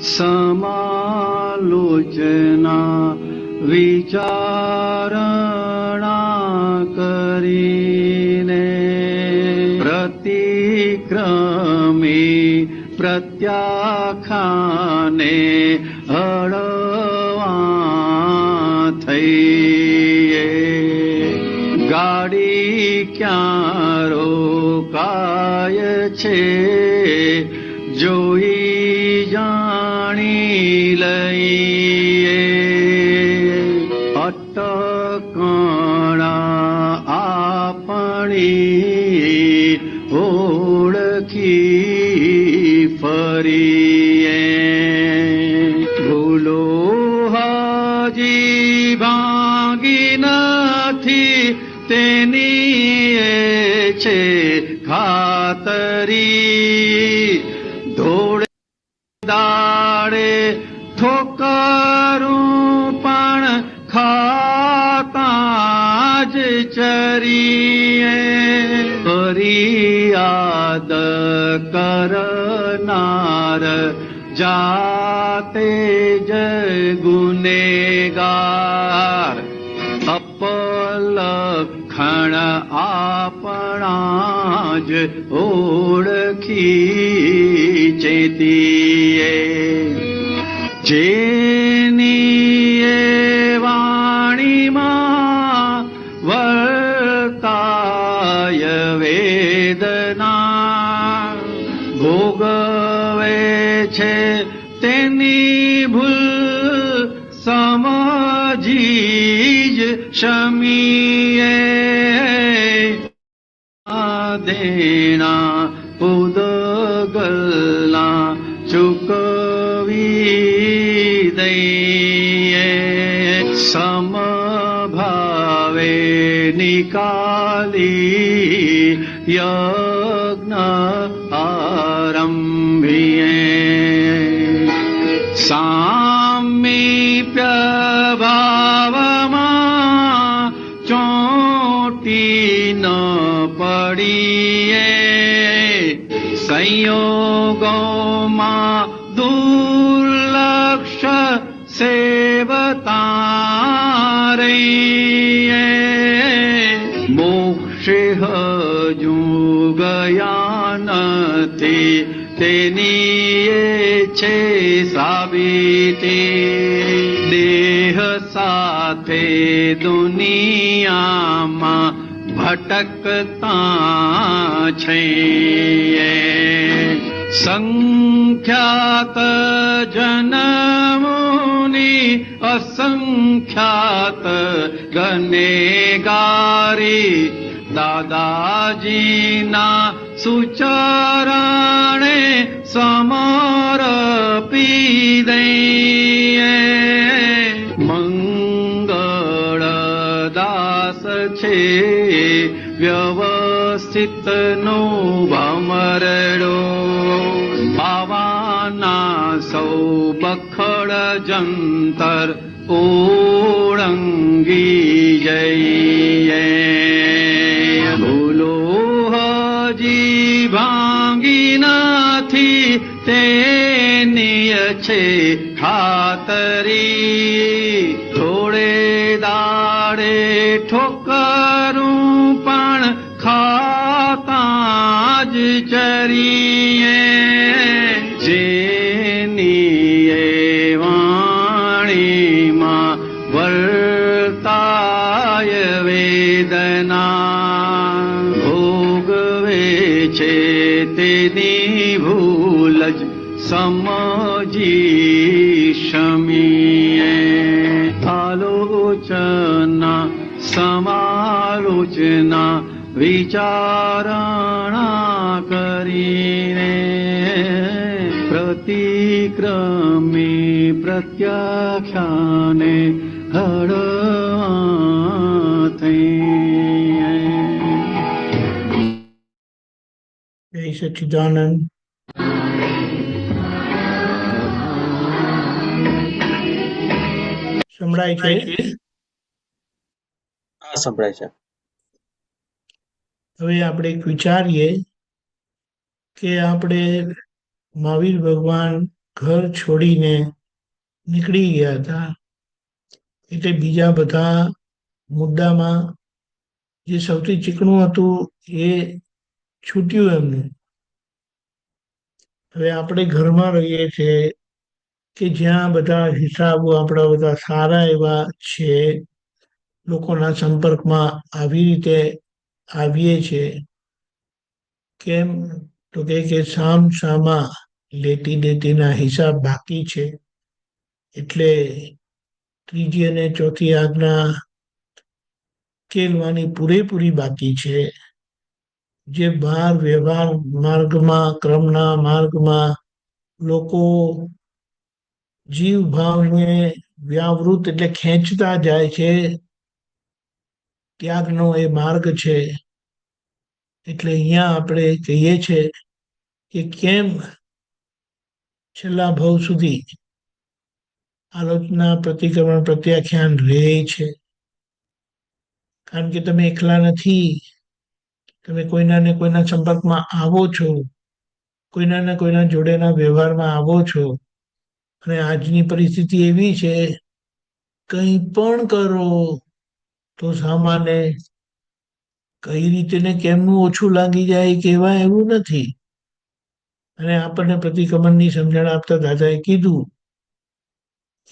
સમાલોચના વિચારણા કરીને પ્રતિક્રમી પ્રત્યાખ્યાને હળવા થઈએ ગાડી ક્યાં રોકાય છે જોઈ જાણી લઈએ અટકણા આપણી ઓળખી ફરીએ ભૂલો હજી ભાંગી નથી તેની એ છે ખાતરી ધોળે દાડે ઠોકરું પણ ખાતા જ ચરીએ ફરિયાદ કરનાર જાતે જ ગુનેગાર અપલખણ આપણા જ ઓળખી ચેતીએ જેની એ વાણીમાં વર્તાય વેદના ભોગવે છે તેની ભૂલ સમજી જ શમીએ દેણા ઉદગલના ચૂકવી દઈએ સમભાવે નિકાલી યજ્ઞ આરંભીએ સામીપ્ય ભાવમાં ચોંટી ન પડીએ સંયોગોમાં દુર્લક્ષ સેવતા રહીએ મોક્ષે હજુ ગયા નથી તેની એ છે સાબિતી દેહ સાથે દુનિયામાં ભટકતા છીએ સંખ્યાત જન્મોની અસંખ્યાત ગનેગારી દાદાજીના સુચરણે સમર્પી દઈએ મંગળદાસ છે વ્યવસ્થિત નો ભમરડો પાવાના સૌ બખડ જંતર ઓળંગી જઈએ ભૂલો હજી ભાંગી નથી તેની છે ખાતરી થોડે દાડે ઠોકરું પણ ખાતા જ ચરીએ જેની એ વાણીમાં વર્તાય વેદના ભોગવે છે તેની ભૂલ જ સમજી શમીએ આલોચના સમાલોચના વિચારણા કરીને પ્રતિક્રમી પ્રત્યાખ્યાને હળવા થઈએ જય સચ્ચિદાનંદ સંભળાય છે સંભળાય છે હવે આપણે એક વિચારીએ કે આપણે મહાવીર ભગવાન ઘર છોડીને નીકળી ગયા હતા. એટલે બીજા બધા મુદ્દામાં જે સૌથી ચીકણું હતું એ છૂટ્યું એમનું. હવે આપણે ઘરમાં રહીએ છીએ કે જ્યાં બધા હિસાબો આપણા બધા સારા એવા છે, લોકોના સંપર્કમાં આવી રીતે આવીએ છીએ. કેમ તો કે સામ સામા લેતી દેતીના હિસાબ બાકી છે. એટલે ત્રીજી અને ચોથી આજ્ઞા ઉકેલવાની પૂરેપૂરી બાકી છે. જે બહાર વ્યવહાર માર્ગમાં, ક્રમના માર્ગમાં લોકો જીવ ભાવને વ્યાવૃત એટલે ખેંચતા જાય છે, ત્યાગનો એ માર્ગ છે. એટલે અહીંયા આપણે કહીએ છીએ કે કેમ છેલ્લા ભવ સુધી આલોચના, પ્રતિક્રમણ, પ્રત્યાખ્યાન રહે છે. કારણ કે તમે એકલા નથી. તમે કોઈના ને કોઈના સંપર્કમાં આવો છો, કોઈના ને કોઈના જોડેના વ્યવહારમાં આવો છો. અને આજની પરિસ્થિતિ એવી છે, કંઈ પણ કરો તો સામાન્ય કઈ રીતે ને કેમનું ઓછું લાગી જાય કહેવાય એવું નથી. અને આપણને પ્રતિક્રમણની સમજણ આપતા દાદાએ કીધું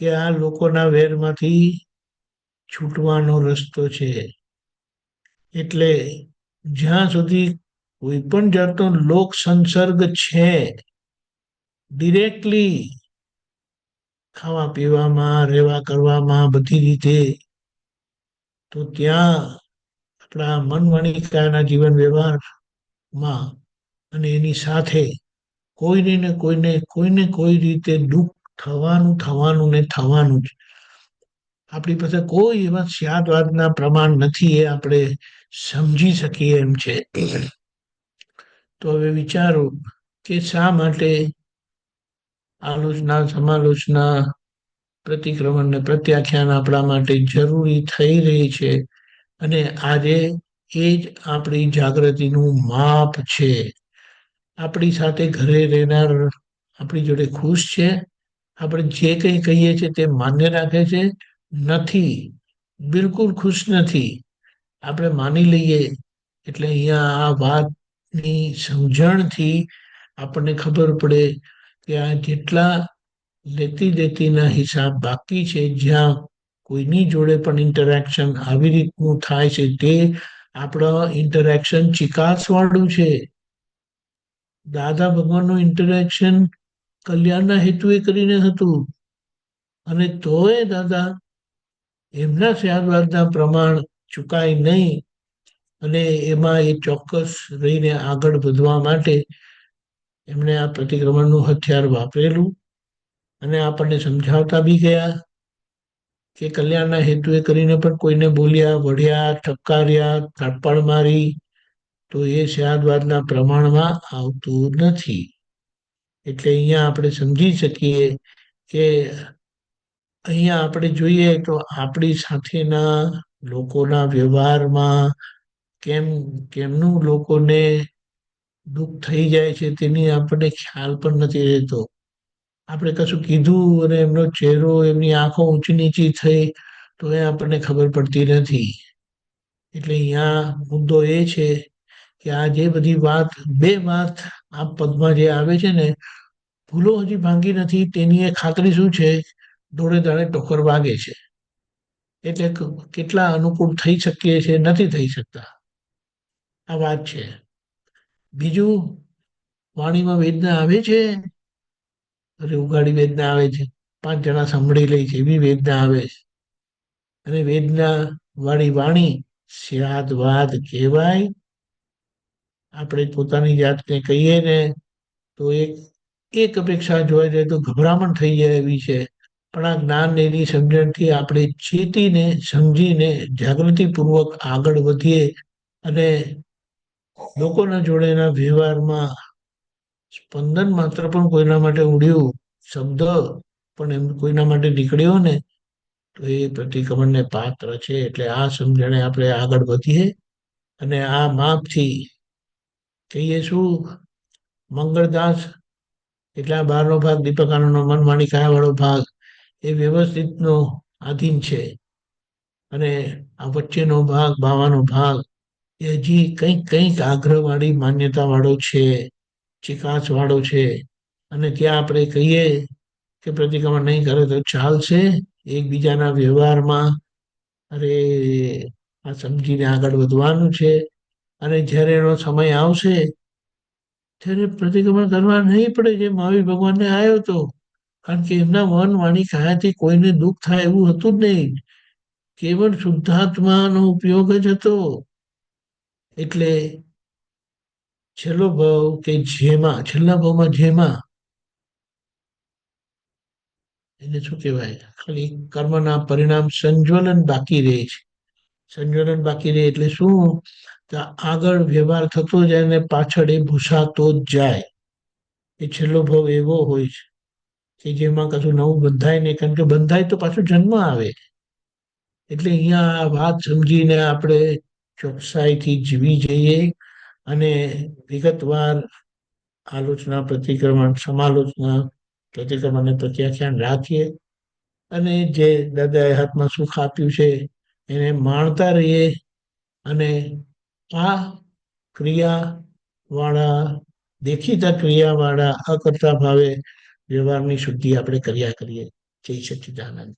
કે આ લોકોના વેરમાંથી છૂટવાનો રસ્તો છે. એટલે જ્યાં સુધી કોઈ પણ જાતનો લોક સંસર્ગ છે, ડિરેક્ટલી ખાવા પીવામાં, રહેવા કરવામાં, બધી રીતે, તો ત્યાં આપણા મન વણિકાના જીવન વ્યવહારમાં અને એની સાથે કોઈને કોઈ રીતે દુઃખ થવાનું ને થવાનું જ. આપણી પાસે કોઈ એવા સ્યાદવાદના પ્રમાણ નથી, એ આપણે સમજી શકીએ એમ છે. તો હવે વિચારો કે શા માટે આલોચના, સમાલોચના, પ્રતિક્રમણ ને પ્રત્યાખ્યાન આપણા માટે જરૂરી થઈ રહી છે. અને આજે એ જ આપણી જાગૃતિનું માપ છે. આપણી સાથે ઘરે રહેનાર આપણી જોડે ખુશ છે? આપણે જે કંઈ કહીએ છીએ તે માન્ય રાખે છે? નથી, બિલકુલ ખુશ નથી. આપણે માની લઈએ એટલે અહીંયા આ વાતની સમજણથી આપણને ખબર પડે કે આ જેટલા લેતી દેતીના હિસાબ બાકી છે, જ્યાં કોઈની જોડે પણ ઇન્ટરેક્શન આવી રીતનું થાય છે, તે આપણા ઇન્ટરેક્શન ચિકાસવાળું છે. દાદા ભગવાનનું ઇન્ટરેક્શન કલ્યાણના હેતુએ કરીને હતું. અને તોય દાદા એમના સ્યાદવાદના પ્રમાણ ચુકાય નહીં. અને એમાં એ ચોક્કસ રહીને આગળ વધવા માટે એમણે આ પ્રતિક્રમણનું હથિયાર વાપરેલું. અને આપણને સમજાવતા બી ગયા કે કલ્યાણના હેતુએ કરીને પણ કોઈને બોલ્યા, વઢ્યા, ઠપકાર્યા, થાપડ મારી તો એ સ્યાદવાદના પ્રમાણમાં આવતું નથી. એટલે અહીંયા આપણે સમજી શકીએ કે અહીંયા આપણે જોઈએ તો આપણી સાથેના લોકોના વ્યવહારમાં કેમનું લોકોને દુઃખ થઈ જાય છે તેની આપણને ખ્યાલ પણ નથી રહેતો. આપણે કશું કીધું અને એમનો ચહેરો, એમની આંખો ઊંચી નીચી થઈ તો એ આપણને ખબર પડતી નથી. એટલે અહીંયા મુદ્દો એ છે કે આ જે બધી બે વાત આ પદમાં જે આવે છે ને, ભૂલો હજી ભાંગી નથી તેની એ ખાતરી શું છે? દોડે દાડે ટોકર વાગે છે. એટલે કેટલા અનુકૂળ થઈ શકીએ છીએ, નથી થઈ શકતા. આ વાત છે. બીજું, વાણીમાં વેદના આવે છે, અરે ઉગાડી વેદના આવે છે, 5 જણા સાંભળી લે છે એવી વેદના આવે છે. અને વેદના વાળી વાણી સ્યાદવાદ કહેવાય. આપણે પોતાની જાતને કહીએ ને તો એક અપેક્ષા જોવા જાય તો ગભરામણ થઈ જાય એવી છે. પણ આ જ્ઞાન એની સમજણથી આપણે ચેતીને, સમજીને, જાગૃતિપૂર્વક આગળ વધીએ અને લોકોના જોડેના વ્યવહારમાં સ્પંદન માત્ર પણ કોઈના માટે ઉડ્યું, શબ્દ પણ એમ કોઈના માટે નીકળ્યો ને, તો એ પ્રતિક્રમણને પાત્ર છે. એટલે આ સમજણે આપણે આગળ વધીએ અને આ માપથી કહીએ શું? મંગળદાસ એટલે આ બહારનો ભાગ દીપક આનંદનો મન માણી કાયા વાળો ભાગ એ વ્યવસ્થિતનો આધીન છે, અને આ વચ્ચેનો ભાગ ભાવાનો ભાગ એ હજી કંઈક આગ્રહવાળી માન્યતા વાળો છે, ચિકાસ વાળો છે. અને ત્યાં આપણે કહીએ કે પ્રતિક્રમણ નહીં કરે તો ચાલશે, એકબીજાના વ્યવહારમાં અરે આ સમજીને આગળ વધવાનું છે. અને જ્યારે એનો સમય આવશે ત્યારે પ્રતિક્રમણ કરવા નહીં પડે જે મહાવીર ભગવાનને આવ્યો હતો, કારણ કે એમના મન વાણી કાયાથી કોઈને દુઃખ થાય એવું હતું જ નહીં, કેવળ શુદ્ધાત્માનો ઉપયોગ જ હતો. એટલે છેલ્લો ભાવ કે જેમાં છેલ્લા ભાવમાં જેમાં એને શું કહેવાય, ખાલી કર્મના પરિણામ સંજ્વલન બાકી રહે છે. સંજ્વલન બાકી રહે એટલે શું, તો આગળ વ્યવહાર થતો જાય ને પાછળ એ ભૂસાતો જ જાય. એ છેલ્લો ભાવ એવો હોય છે કે જેમાં કશું નવું બંધાય નહીં, કારણ કે બંધાય તો પાછું જન્મ આવે. એટલે અહીંયા આ વાત સમજીને આપણે ચોકસાઈથી જીવી જઈએ અને વિગતવાર આલોચના પ્રતિક્રમણ સમાલોચના પ્રતિક્રમણને પ્રત્યાખ્યાન રાખીએ, અને જે દાદાએ હાથમાં સુખ આપ્યું છે એને માણતા રહીએ, અને આ ક્રિયાવાળા દેખીતા ક્રિયાવાળા અકર્તા ભાવે વ્યવહારની શુદ્ધિ આપણે કર્યા કરીએ. જય સચ્ચિદાનંદ.